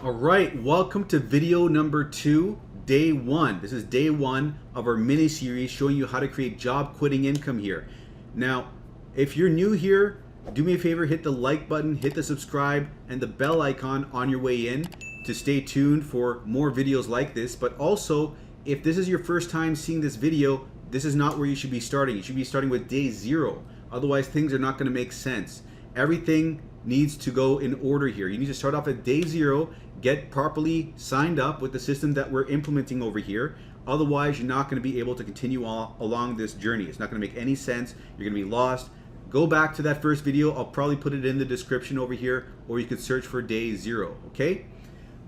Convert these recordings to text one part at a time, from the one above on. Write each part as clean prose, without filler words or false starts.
All right, welcome to video number 2, day 1. This is day 1 of our mini series showing you how to create job quitting income here. Now, if you're new here, do me a favor, hit the like button, hit the subscribe, and the bell icon on your way in to stay tuned for more videos like this. But also, if this is your first time seeing this video, this is not where you should be starting. You should be starting with day 0. Otherwise, things are not going to make sense. Everything needs to go in order here. You need to start off at day 0, get properly signed up with the system that we're implementing over here. Otherwise, you're not going to be able to continue along this journey. It's not going to make any sense. You're going to be lost. Go back to that first video. I'll probably put it in the description over here, or you could search for day 0, okay?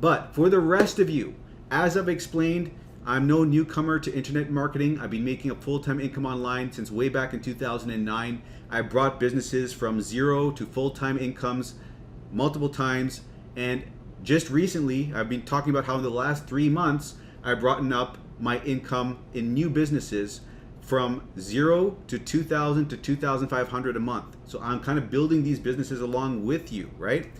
But for the rest of you, as I've explained, I'm no newcomer to internet marketing. I've been making a full-time income online since way back in 2009. I brought businesses from 0 to full-time incomes multiple times. And just recently, I've been talking about how in the last 3 months, I've brought up my income in new businesses from 0 to 2,000 to 2,500 a month. So I'm kind of building these businesses along with you, right?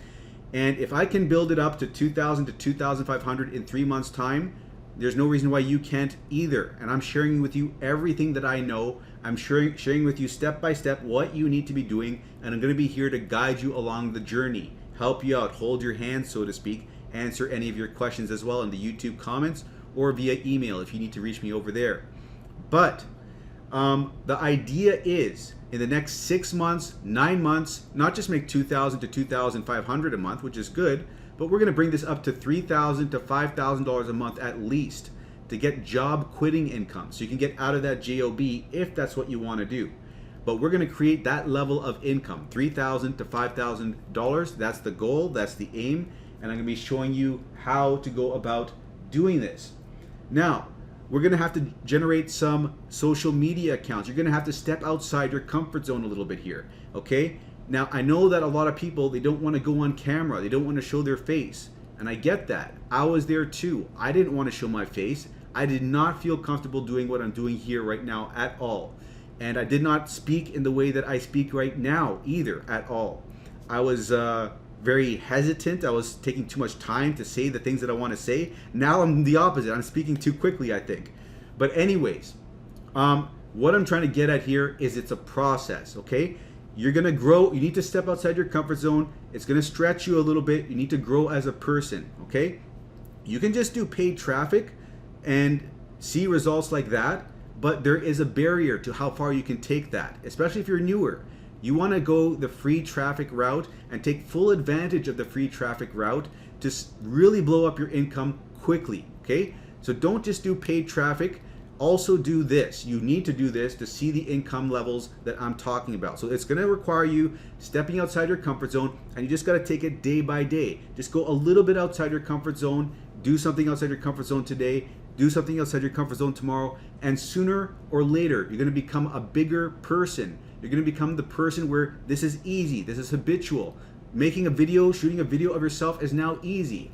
And if I can build it up to 2,000 to 2,500 in 3 months' time, there's no reason why you can't either. And I'm sharing with you everything that I know. I'm sharing with you step by step what you need to be doing. And I'm going to be here to guide you along the journey, help you out, hold your hand, so to speak, answer any of your questions as well in the YouTube comments or via email if you need to reach me over there. But the idea is in the next 6 months, 9 months, not just make 2,000 to 2,500 a month, which is good, but we're going to bring this up to $3,000 to $5,000 a month at least to get job quitting income. So you can get out of that JOB if that's what you want to do. But we're going to create that level of income, $3,000 to $5,000. That's the goal, that's the aim. And I'm going to be showing you how to go about doing this. Now, we're going to have to generate some social media accounts. You're going to have to step outside your comfort zone a little bit here, okay? Now, I know that a lot of people, they don't want to go on camera. They don't want to show their face. And I get that. I was there too. I didn't want to show my face. I did not feel comfortable doing what I'm doing here right now at all. And I did not speak in the way that I speak right now either at all. I was very hesitant. I was taking too much time to say the things that I want to say. Now I'm the opposite. I'm speaking too quickly, I think. But anyways, what I'm trying to get at here is it's a process, okay? You're going to grow. You need to step outside your comfort zone. It's going to stretch you a little bit. You need to grow as a person, okay? You can just do paid traffic and see results like that, but there is a barrier to how far you can take that, especially if you're newer. You want to go the free traffic route and take full advantage of the free traffic route to really blow up your income quickly, okay? So don't just do paid traffic. Also do this. You need to do this to see the income levels that I'm talking about. So it's going to require you stepping outside your comfort zone, and you just got to take it day by day. Just go a little bit outside your comfort zone, do something outside your comfort zone today, do something outside your comfort zone tomorrow, and sooner or later, you're going to become a bigger person. You're going to become the person where this is easy, this is habitual. Making a video, shooting a video of yourself is now easy.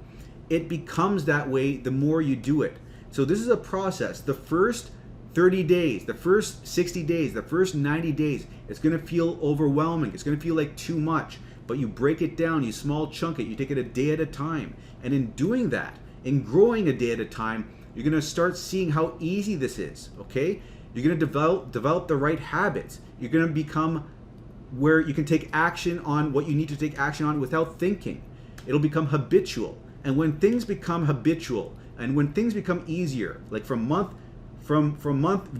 It becomes that way the more you do it. So this is a process. The first 30 days, the first 60 days, the first 90 days, it's going to feel overwhelming. It's going to feel like too much. But you break it down, you small chunk it, you take it a day at a time. And in doing that, in growing a day at a time, you're going to start seeing how easy this is, okay? You're going to develop the right habits. You're going to become where you can take action on what you need to take action on without thinking. It'll become habitual. And when things become habitual, and when things become easier, like from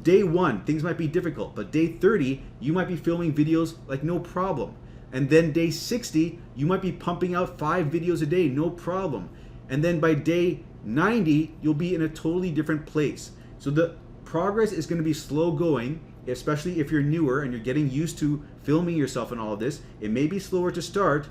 day 1, things might be difficult, but day 30, you might be filming videos like no problem. And then day 60, you might be pumping out 5 videos a day, no problem. And then by day 90, you'll be in a totally different place. So the progress is going to be slow going, especially if you're newer and you're getting used to filming yourself and all of this. It may be slower to start,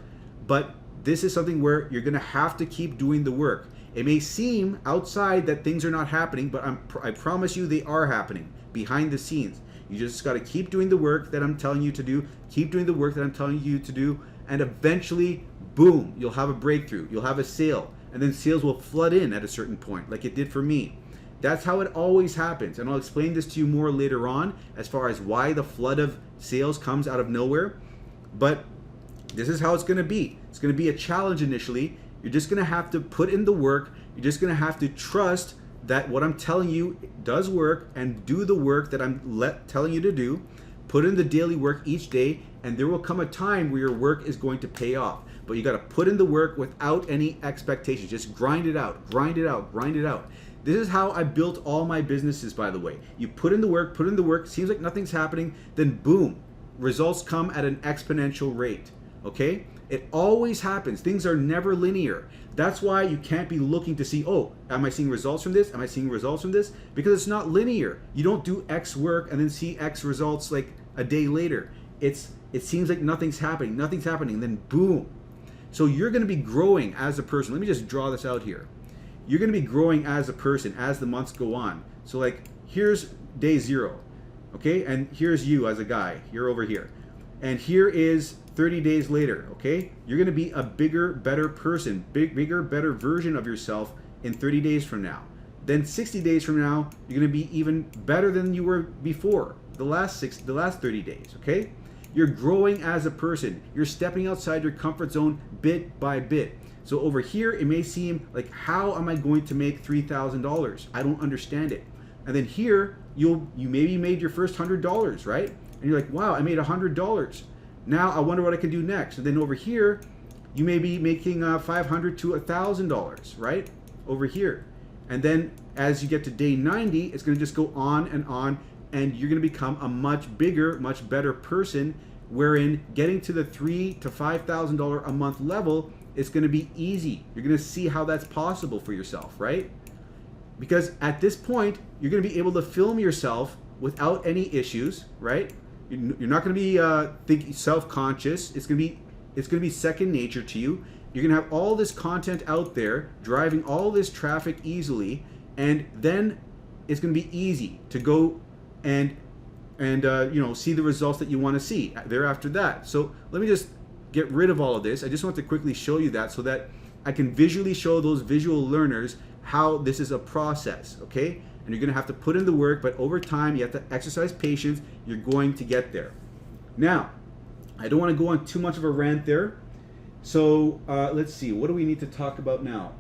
but this is something where you're going to have to keep doing the work. It may seem outside that things are not happening, but I promise you they are happening behind the scenes. You just got to keep doing the work that I'm telling you to do, keep doing the work that I'm telling you to do, and eventually, boom, you'll have a breakthrough. You'll have a sale, and then sales will flood in at a certain point, like it did for me. That's how it always happens, and I'll explain this to you more later on as far as why the flood of sales comes out of nowhere. But this is how it's going to be. It's going to be a challenge initially. You're just going to have to put in the work. You're just going to have to trust that what I'm telling you does work, and do the work that I'm telling you to do. Put in the daily work each day, and there will come a time where your work is going to pay off. But you got to put in the work without any expectations. Just grind it out, grind it out, grind it out. This is how I built all my businesses, by the way. You put in the work, seems like nothing's happening, then boom, results come at an exponential rate, okay? It always happens. Things are never linear. That's why you can't be looking to see, oh, am I seeing results from this? Am I seeing results from this? Because it's not linear. You don't do X work and then see X results like a day later. It seems like nothing's happening, then boom. So you're gonna be growing as a person. Let me just draw this out here. You're gonna be growing as a person as the months go on. So like, here's day 0, okay? And here's you as a guy, you're over here. And here is 30 days later, okay? You're gonna be a bigger, better person, bigger, better version of yourself in 30 days from now. Then 60 days from now, you're gonna be even better than you were before, the last 30 days, okay? You're growing as a person. You're stepping outside your comfort zone bit by bit. So over here, it may seem like, how am I going to make $3,000? I don't understand it. And then here, you maybe made your first $100, right? And you're like, wow, I made $100. Now I wonder what I can do next. And then over here, you may be making $500 to $1,000, right? Over here. And then as you get to day 90, it's gonna just go on, and you're gonna become a much bigger, much better person, wherein getting to the $3,000 to $5,000 a month level is gonna be easy. You're gonna see how that's possible for yourself, right? Because at this point, you're gonna be able to film yourself without any issues, right? You're not gonna be self-conscious. It's gonna be second nature to you. You're gonna have all this content out there, driving all this traffic easily, and then it's gonna be easy to go and see the results that you want to see thereafter that. So let me just get rid of all of this. I just want to quickly show you that so that I can visually show those visual learners how this is a process, okay? And you're gonna have to put in the work, but over time you have to exercise patience. You're going to get there. Now, I don't want to go on too much of a rant there. So let's see, what do we need to talk about now?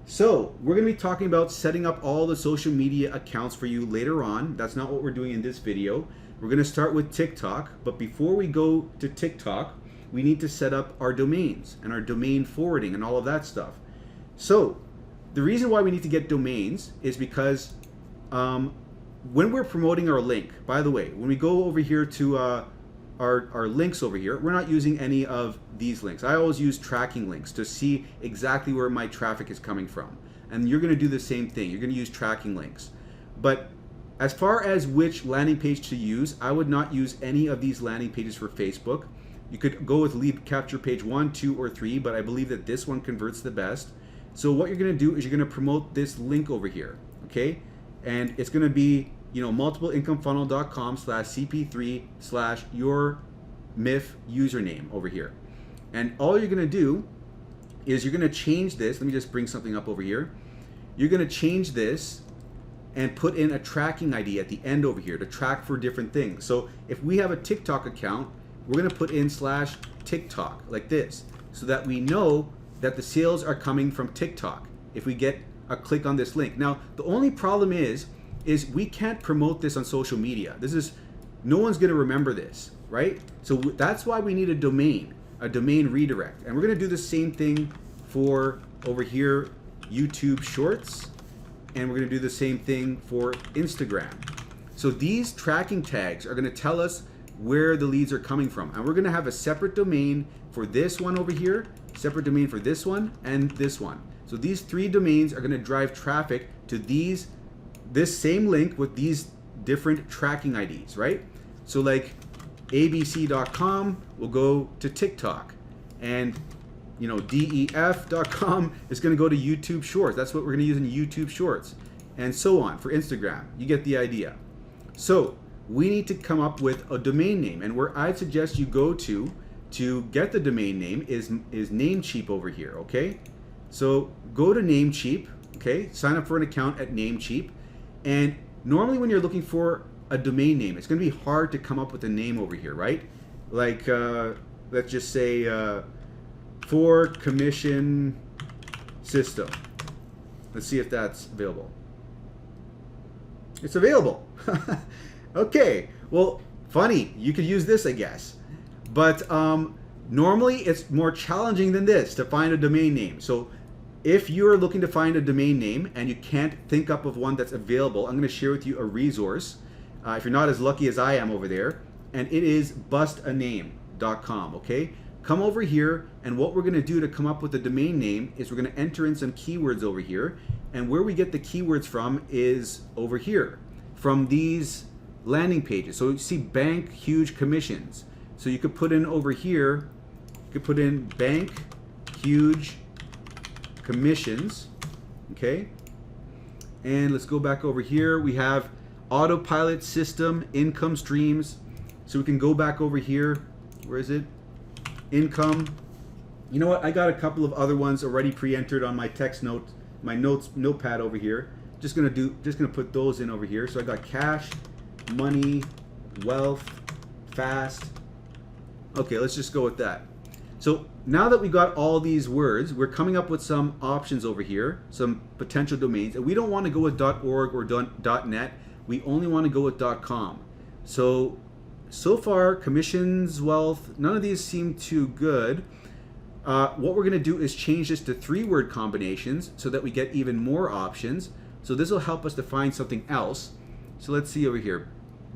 So we're going to be talking about setting up all the social media accounts for you later on. That's not what we're doing in this video. We're going to start with TikTok, but before we go to TikTok, we need to set up our domains and our domain forwarding and all of that stuff. So the reason why we need to get domains is because when we're promoting our link, by the way, when we go over here to our links over here, we're not using any of these links. I always use tracking links to see exactly where my traffic is coming from. And you're gonna do the same thing. You're gonna use tracking links. But as far as which landing page to use, I would not use any of these landing pages for Facebook. You could go with lead capture page 1, 2, or 3, but I believe that this one converts the best. So what you're gonna do is you're gonna promote this link over here, okay? And it's gonna be multipleincomefunnel.com/cp3/your MIF username over here. And all you're gonna do is you're gonna change this. Let me just bring something up over here. You're gonna change this and put in a tracking ID at the end over here to track for different things. So if we have a TikTok account, we're gonna put in /TikTok like this, so that we know that the sales are coming from TikTok if we get a click on this link. Now, the only problem is we can't promote this on social media. No one's gonna remember this, right? So that's why we need a domain redirect. And we're gonna do the same thing for over here, YouTube Shorts, and we're gonna do the same thing for Instagram. So these tracking tags are gonna tell us where the leads are coming from. And we're gonna have a separate domain for this one over here, separate domain for this one, and this one. So these 3 domains are gonna drive traffic to this same link with these different tracking IDs, right? So like abc.com will go to TikTok, and def.com is going to go to YouTube Shorts. That's what we're going to use in YouTube Shorts, and so on for Instagram. You get the idea. So we need to come up with a domain name, and where I'd suggest you go to get the domain name is Namecheap over here, okay? So go to Namecheap, okay? Sign up for an account at Namecheap. And normally when you're looking for a domain name, it's going to be hard to come up with a name over here, right? Like, let's just say, for commission system. Let's see if that's available. It's available. Okay, well, funny, you could use this, I guess. But normally it's more challenging than this to find a domain name. So if you're looking to find a domain name and you can't think up of one that's available, I'm going to share with you a resource. If you're not as lucky as I am over there, and it is bustaname.com, okay? Come over here, and what we're going to do to come up with a domain name is we're going to enter in some keywords over here, and where we get the keywords from is over here, from these landing pages. So you see bank huge commissions. So you could put in over here, you could put in bank huge commissions, okay? And let's go back over here. We have autopilot system, income streams. So we can go back over here. Where is it? Income. You know what? I got a couple of other ones already pre-entered on my text note, my notepad over here. Just gonna put those in over here. So I got cash, money, wealth, fast. Okay, let's just go with that. So now that we got all these words, we're coming up with some options over here, some potential domains, and we don't want to go with .org or .net. We only want to go with .com. So far, commissions, wealth, none of these seem too good. What we're going to do is change this to 3-word combinations so that we get even more options. So this will help us to find something else. So let's see over here,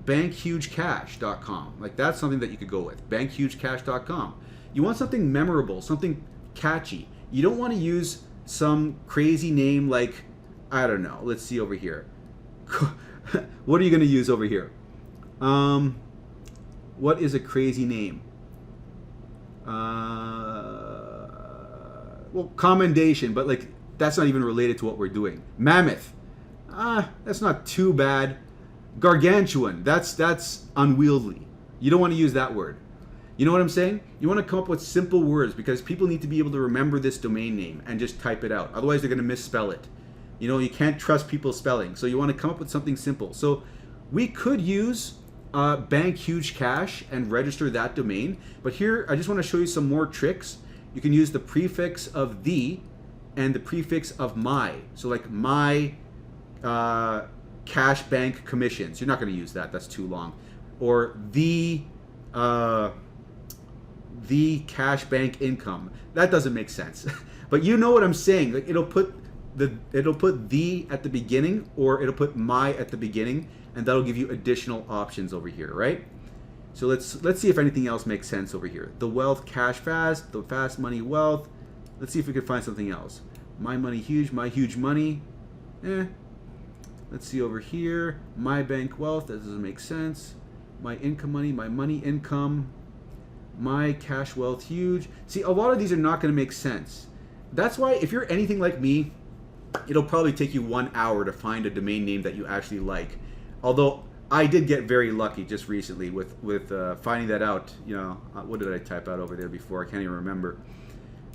bankhugecash.com. Like that's something that you could go with, bankhugecash.com. You want something memorable, something catchy. You don't want to use some crazy name like, I don't know, let's see over here. What are you going to use over here? What is a crazy name? Well, commendation, but like that's not even related to what we're doing. Mammoth. That's not too bad. Gargantuan. That's unwieldy. You don't want to use that word. You know what I'm saying? You want to come up with simple words because people need to be able to remember this domain name and just type it out. Otherwise, they're going to misspell it. You know, you can't trust people's spelling. So you want to come up with something simple. So we could use Bank Huge Cash and register that domain. But here, I just want to show you some more tricks. You can use the prefix of the and the prefix of my. So like my cash bank commissions. You're not going to use that. That's too long. Or the cash bank income. That doesn't make sense. But you know what I'm saying. Like it'll put the at the beginning, or it'll put my at the beginning, and that'll give you additional options over here, right? So let's see if anything else makes sense over here. The wealth cash fast, the fast money wealth. Let's see if we can find something else. My money huge, my huge money. Let's see over here. My bank wealth, that doesn't make sense. My income money, my money income. My cash wealth huge. See, a lot of these are not going to make sense. That's why if you're anything like me, it'll probably take you 1 hour to find a domain name that you actually like. Although I did get very lucky just recently with finding that out. You know, what did I type out over there before? I can't even remember.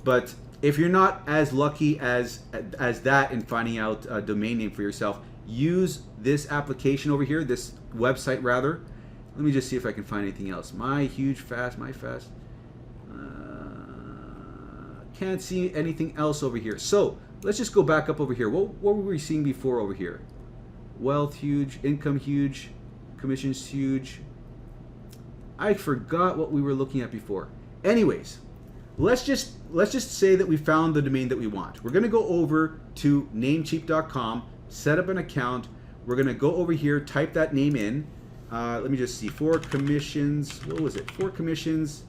But if you're not as lucky as that in finding out a domain name for yourself, use this application over here, this website rather. Let me just see if I can find anything else. My huge fast, my fast. Can't see anything else over here. So let's just go back up over here. What were we seeing before over here? Wealth huge, income huge, commissions huge. I forgot what we were looking at before. Anyways, let's just say that we found the domain that we want. We're going to go over to Namecheap.com, set up an account. We're going to go over here, type that name in. Let me just see. 4 commissions. What was it? 4 commissions.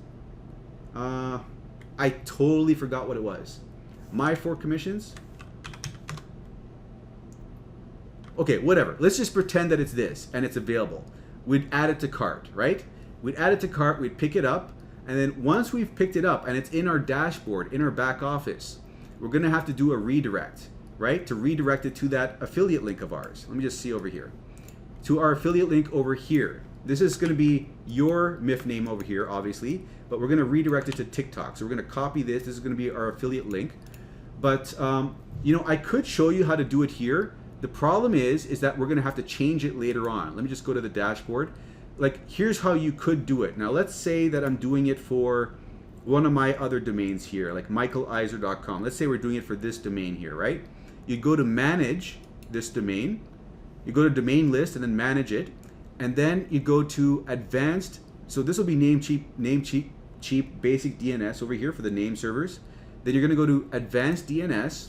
I totally forgot what it was. My 4 commissions. Okay, whatever. Let's just pretend that it's this and it's available. We'd add it to cart, right? We'd add it to cart, we'd pick it up, and then once we've picked it up and it's in our dashboard, in our back office, we're going to have to do a redirect, right? To redirect it to that affiliate link of ours. Let me just see over here. To our affiliate link over here. This is going to be your MIF name over here, obviously, but we're going to redirect it to TikTok. So we're going to copy this. This is going to be our affiliate link. But, you know, I could show you how to do it here. The problem is that we're going to have to change it later on. Let me just go to the dashboard. Like, here's how you could do it. Now, let's say that I'm doing it for one of my other domains here, like michaelizer.com. Let's say we're doing it for this domain here, right? You go to manage this domain, you go to domain list and then manage it, and then you go to advanced. So this will be Namecheap basic DNS over here for the name servers. Then you're going to go to advanced DNS,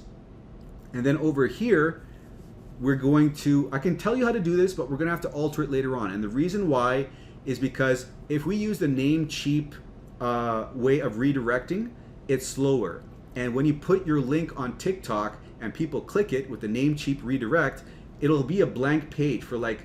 and then over here we're going to, I can tell you how to do this, but we're going to have to alter it later on. And the reason why is because if we use the Namecheap way of redirecting, it's slower. And when you put your link on TikTok and people click it with the Namecheap redirect, it'll be a blank page for like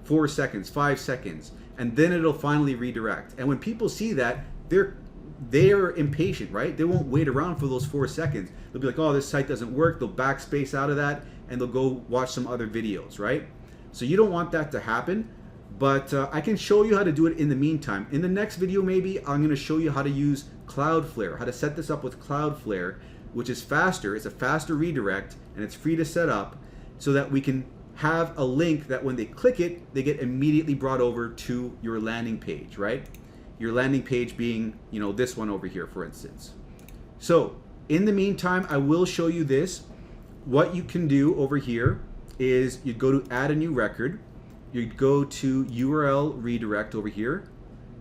4 seconds, 5 seconds, and then it'll finally redirect. And when people see that, they're impatient, right? They won't wait around for those 4 seconds. They'll be like, oh, this site doesn't work. They'll backspace out of that and they'll go watch some other videos, right? So you don't want that to happen, but I can show you how to do it in the meantime. In the next video, maybe I'm gonna show you how to use Cloudflare, how to set this up with Cloudflare, which is faster. It's a faster redirect and it's free to set up so that we can have a link that when they click it, they get immediately brought over to your landing page, right? Your landing page being, you know, this one over here, for instance. So in the meantime, I will show you this. What you can do over here is you'd go to add a new record. You'd go to URL redirect over here.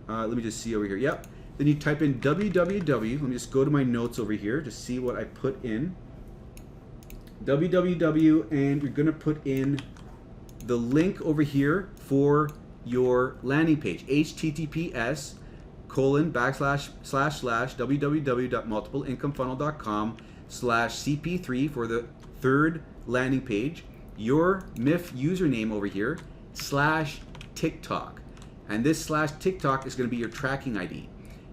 Let me just see over here. Yep. Then you type in www. Let me just go to my notes over here to see what I put in. www, and you're going to put in the link over here for your landing page, https://www.multipleincomefunnel.com/cp3 for the third landing page, your MIF username over here, /TikTok. And this /TikTok is going to be your tracking ID.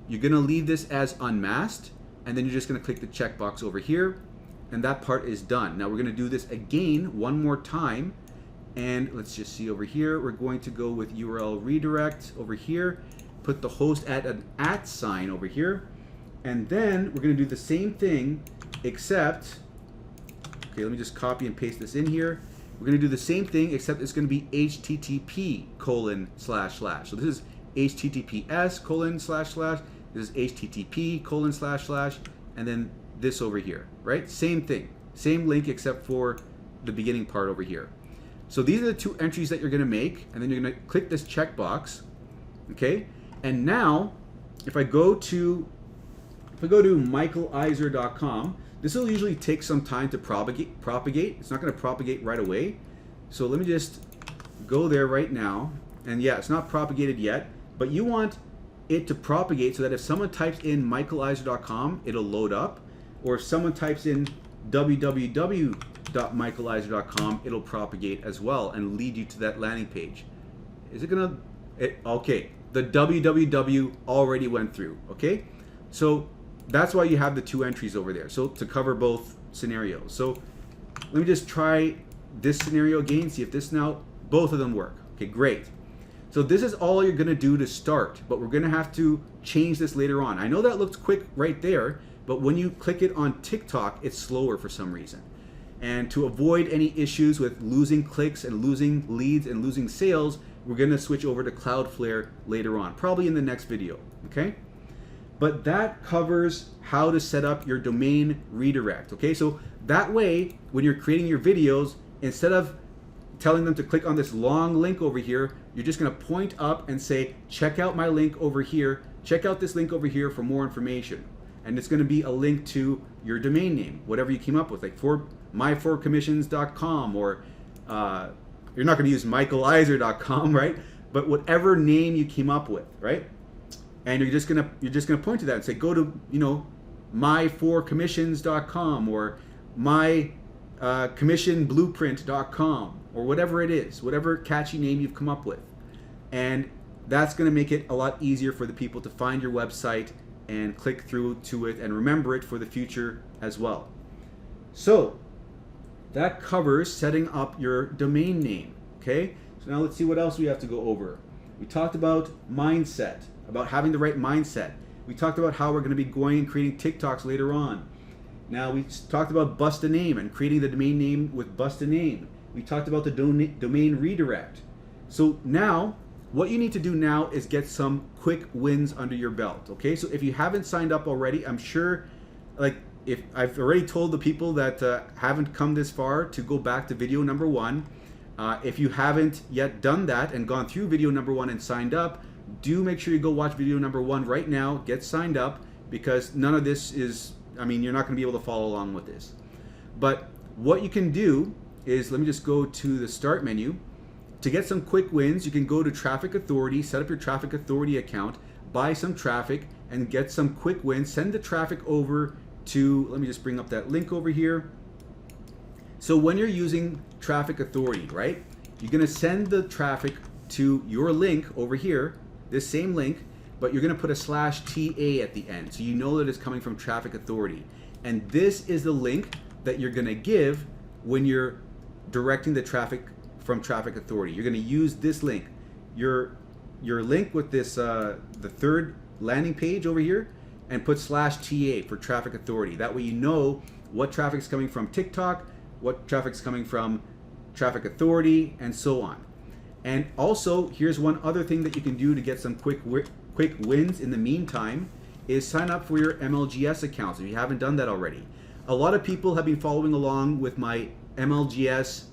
You're going to leave this as unmasked, and then you're just going to click the checkbox over here, and that part is done. Now we're going to do this again one more time, and let's just see over here. We're going to go with URL redirect over here, put the host at an @ sign over here, and then we're going to do the same thing, except, okay, let me just copy and paste this in here. We're going to do the same thing, except it's going to be http://. So this is https://. This is http://, and then this over here, right? Same thing, same link except for the beginning part over here. So these are the two entries that you're going to make, and then you're going to click this checkbox, okay? And now, if I go to michaelizer.com, this will usually take some time to propagate. It's not going to propagate right away. So let me just go there right now, and yeah, it's not propagated yet, but you want it to propagate so that if someone types in michaelizer.com, it'll load up, or if someone types in www.michaelizer.com, it'll propagate as well and lead you to that landing page. Is it gonna? Okay, the www already went through. Okay, so that's why you have the two entries over there. So to cover both scenarios. So let me just try this scenario again. See if this now both of them work. Okay, great. So this is all you're gonna do to start, but we're gonna have to change this later on. I know that looks quick right there, but when you click it on TikTok, it's slower for some reason. And to avoid any issues with losing clicks and losing leads and losing sales, we're gonna switch over to Cloudflare later on, probably in the next video, okay? But that covers how to set up your domain redirect, okay? So that way, when you're creating your videos, instead of telling them to click on this long link over here, you're just gonna point up and say, check out my link over here, check out this link over here for more information. And it's gonna be a link to your domain name, whatever you came up with, like for my4commissions.com, or you're not gonna use michaelizer.com, right? But whatever name you came up with, right? And you're just gonna point to that and say, go to, you know, my4commissions.com or mycommissionblueprint.com, or whatever it is, whatever catchy name you've come up with. And that's going to make it a lot easier for the people to find your website and click through to it and remember it for the future as well. So that covers setting up your domain name, okay? So now let's see what else we have to go over. We talked about mindset, about having the right mindset. We talked about how we're going to be going and creating TikToks later on. Now we talked about bust a name and creating the domain name with bust a name. We talked about the domain redirect. So now what you need to do now is get some quick wins under your belt. Okay, so if you haven't signed up already, I'm sure, like, if I've already told the people that haven't come this far to go back to video number 1. If you haven't yet done that and gone through video number 1 and signed up, do make sure you go watch video number 1 right now, get signed up, because none of this is, I mean, you're not going to be able to follow along with this. But what you can do is, let me just go to the start menu. To get some quick wins, you can go to Traffic Authority, set up your Traffic Authority account, buy some traffic, and get some quick wins. Send the traffic over to, let me just bring up that link over here. So when you're using Traffic Authority, right, you're going to send the traffic to your link over here, this same link, but you're going to put a /TA at the end, so you know that it's coming from Traffic Authority. And this is the link that you're going to give when you're directing the traffic from Traffic Authority. You're going to use this link. Your link with this the third landing page over here, and put /TA for Traffic Authority. That way you know what traffic's coming from TikTok, what traffic's coming from Traffic Authority, and so on. And also, here's one other thing that you can do to get some quick wins in the meantime, is sign up for your MLGS accounts if you haven't done that already. A lot of people have been following along with my MLGS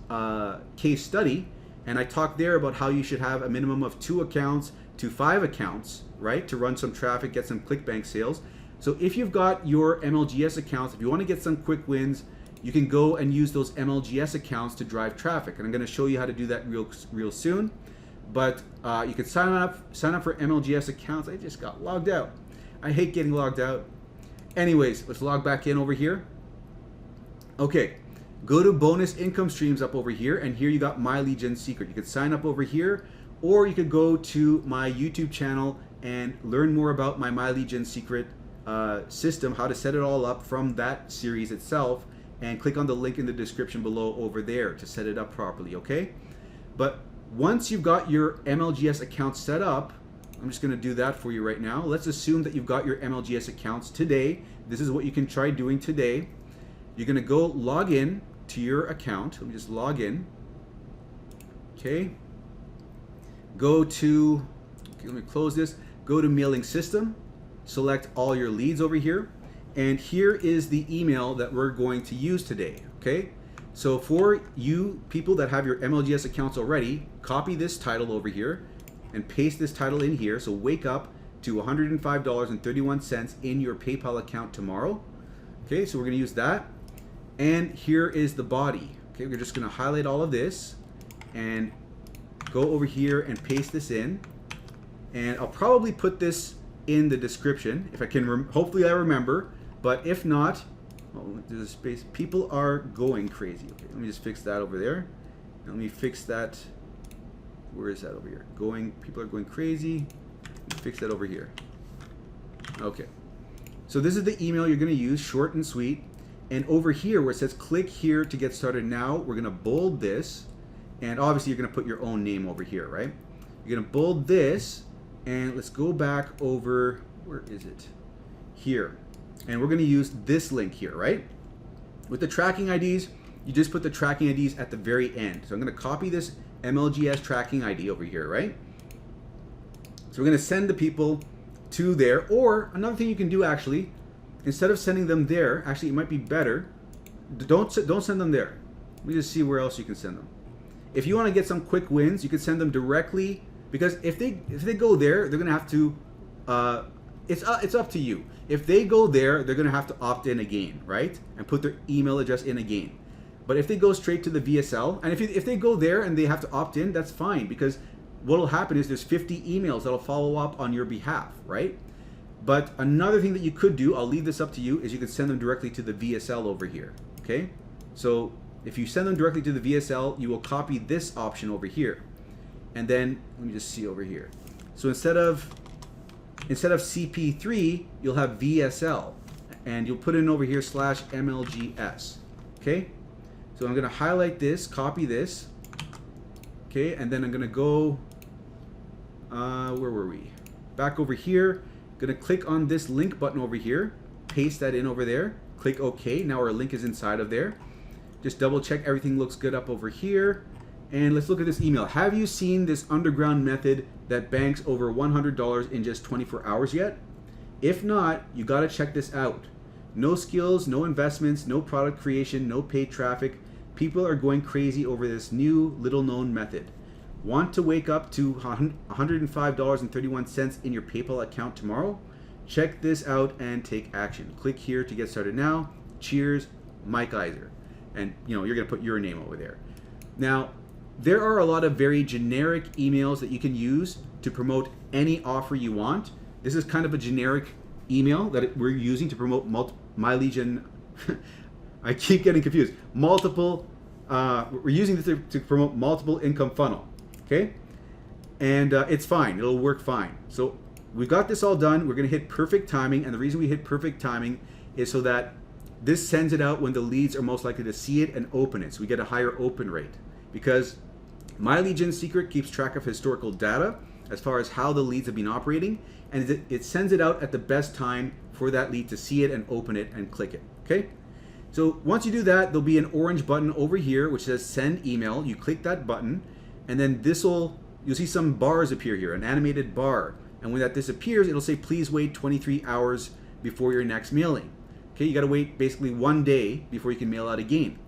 case study, and I talked there about how you should have a minimum of 2 accounts to 5 accounts, right, to run some traffic, get some ClickBank sales. So if you've got your MLGS accounts, if you want to get some quick wins, you can go and use those MLGS accounts to drive traffic. And I'm going to show you how to do that real soon. But you can sign up for MLGS accounts. I just got logged out. I hate getting logged out. Anyways, let's log back in over here. Okay, go to bonus income streams up over here, and here you got My Lead Gen Secret. You could sign up over here, or you could go to my YouTube channel and learn more about my Lead Gen Secret system, how to set it all up from that series itself, and click on the link in the description below over there to set it up properly, okay? But once you've got your MLGS account set up, I'm just gonna do that for you right now. Let's assume that you've got your MLGS accounts today. This is what you can try doing today. You're gonna go log in to your account. Let me just log in, okay? Go to, okay, let me close this. Go to mailing system, select all your leads over here, and here is the email that we're going to use today, okay? So for you people that have your MLGS accounts already, copy this title over here and paste this title in here. So wake up to $105.31 in your PayPal account tomorrow. Okay, so we're gonna use that. And here is the body. Okay, we're just gonna highlight all of this and go over here and paste this in. And I'll probably put this in the description if I can, hopefully I remember, but if not, oh, there's a space. People are going crazy. Okay, let me just fix that over there. Let me fix that. Where is that over here? People are going crazy. Fix that over here. Okay. So this is the email you're going to use, short and sweet. And over here where it says click here to get started now, we're going to bold this. And obviously you're going to put your own name over here, right? You're going to bold this. And let's go back over, where is it? Here. And we're going to use this link here, right? With the tracking IDs, you just put the tracking IDs at the very end. So I'm going to copy this MLGS tracking ID over here, right? So we're going to send the people to there. Or another thing you can do actually, instead of sending them there, actually it might be better, don't send them there. Let me just see where else you can send them. If you want to get some quick wins, you can send them directly, because if they go there, they're going to have to, it's up to you. If they go there, they're going to have to opt in again, right? And put their email address in again. But if they go straight to the VSL, and if they go there and they have to opt in, that's fine, because what will happen is there's 50 emails that'll follow up on your behalf, right? But another thing that you could do, I'll leave this up to you, is you can send them directly to the VSL over here, okay? So if you send them directly to the VSL, you will copy this option over here. And then, let me just see over here. So instead of CP3, you'll have VSL, and you'll put in over here /MLGS, okay? So I'm gonna highlight this, copy this, okay, and then I'm gonna go, where were we? Back over here, gonna click on this link button over here, paste that in over there, click OK. Now our link is inside of there. Just double check everything looks good up over here, And let's look at this email. Have you seen this underground method that banks over $100 in just 24 hours yet? If not, you got to check this out. No skills, no investments, no product creation, no paid traffic. People are going crazy over this new little known method. Want to wake up to $105.31 in your PayPal account tomorrow? Check this out and take action. Click here to get started now. Cheers, Mike Iser. And you're going to put your name over there. Now, there are a lot of very generic emails that you can use to promote any offer you want. This is kind of a generic email that we're using to promote MyLegion. I keep getting confused. We're using this to promote multiple income funnel. Okay? And it's fine. It'll work fine. So we've got this all done. We're going to hit perfect timing. And the reason we hit perfect timing is so that this sends it out when the leads are most likely to see it and open it. So we get a higher open rate. Because MyLegion Secret keeps track of historical data as far as how the leads have been operating, and it sends it out at the best time for that lead to see it and open it and click it. Okay? So once you do that, there'll be an orange button over here which says send email. You click that button, and then you'll see some bars appear here, an animated bar. And when that disappears, it'll say please wait 23 hours before your next mailing. Okay, you got to wait basically 1 day before you can mail out again.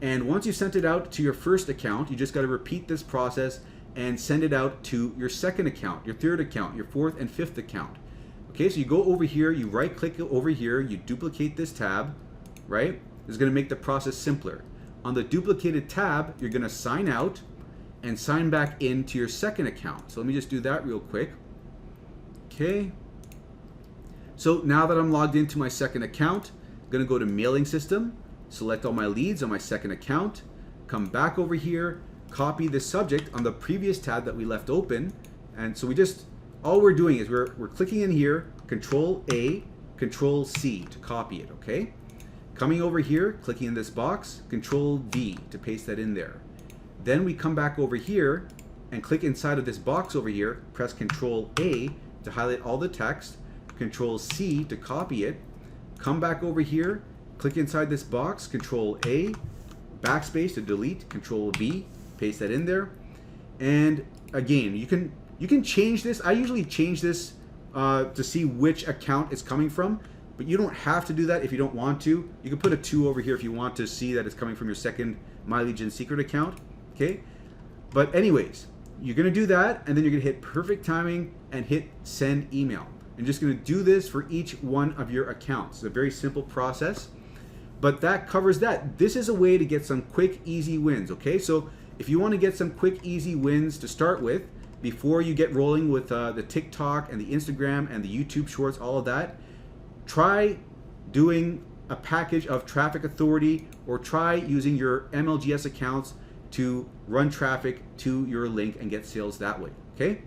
And once you've sent it out to your first account, you just got to repeat this process and send it out to your second account, your third account, your fourth and fifth account. Okay, so you go over here, you right click over here, you duplicate this tab, right? This is going to make the process simpler. On the duplicated tab, you're going to sign out and sign back into your second account. So let me just do that real quick. Okay. So now that I'm logged into my second account, I'm going to go to mailing system. Select all my leads on my second account, come back over here, copy the subject on the previous tab that we left open. And so all we're doing is we're clicking in here, Control A, Control C to copy it, okay? Coming over here, clicking in this box, Control V to paste that in there. Then we come back over here and click inside of this box over here, press Control A to highlight all the text, Control C to copy it, come back over here, click inside this box, Control A, backspace to delete, Control V, paste that in there. And again, you can change this. I usually change this to see which account it's coming from, but you don't have to do that if you don't want to. You can put a 2 over here if you want to see that it's coming from your second MyLegion Secret account, okay? But anyways, you're gonna do that, and then you're gonna hit perfect timing and hit send email. I'm just gonna do this for each one of your accounts. It's a very simple process. But that covers that. This is a way to get some quick, easy wins, okay? So if you want to get some quick, easy wins to start with, before you get rolling with the TikTok and the Instagram and the YouTube Shorts, all of that, try doing a package of Traffic Authority, or try using your MLGS accounts to run traffic to your link and get sales that way, okay?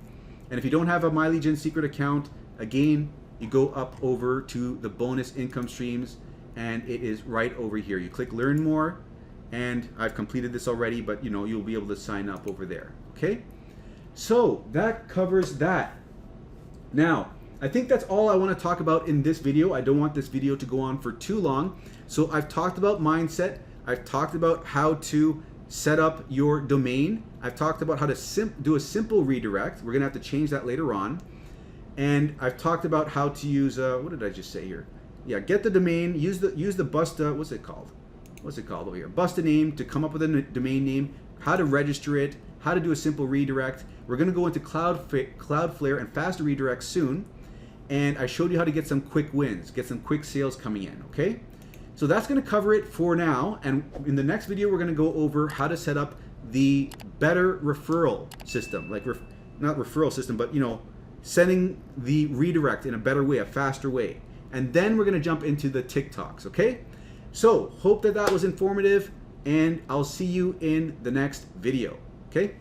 And if you don't have a MyLegion Secret account, again, you go up over to the bonus income streams, and it is right over here. You click learn more, and I've completed this already, but you'll be able to sign up over there. Okay, so that covers that. Now, I think that's all I want to talk about in this video. I don't want this video to go on for too long. So I've talked about mindset. I've talked about how to set up your domain. I've talked about how to do a simple redirect. We're gonna have to change that later on. And I've talked about how to use what did I just say here? Yeah, get the domain, use the bust, what's it called over here? Bust a name to come up with a domain name, how to register it, how to do a simple redirect. We're going to go into Cloudflare and faster redirects soon. And I showed you how to get some quick wins, get some quick sales coming in, okay? So that's going to cover it for now. And in the next video, we're going to go over how to set up the better referral system, like not referral system, but sending the redirect in a better way, a faster way. And then we're going to jump into the TikToks, okay? So, hope that was informative, and I'll see you in the next video, okay?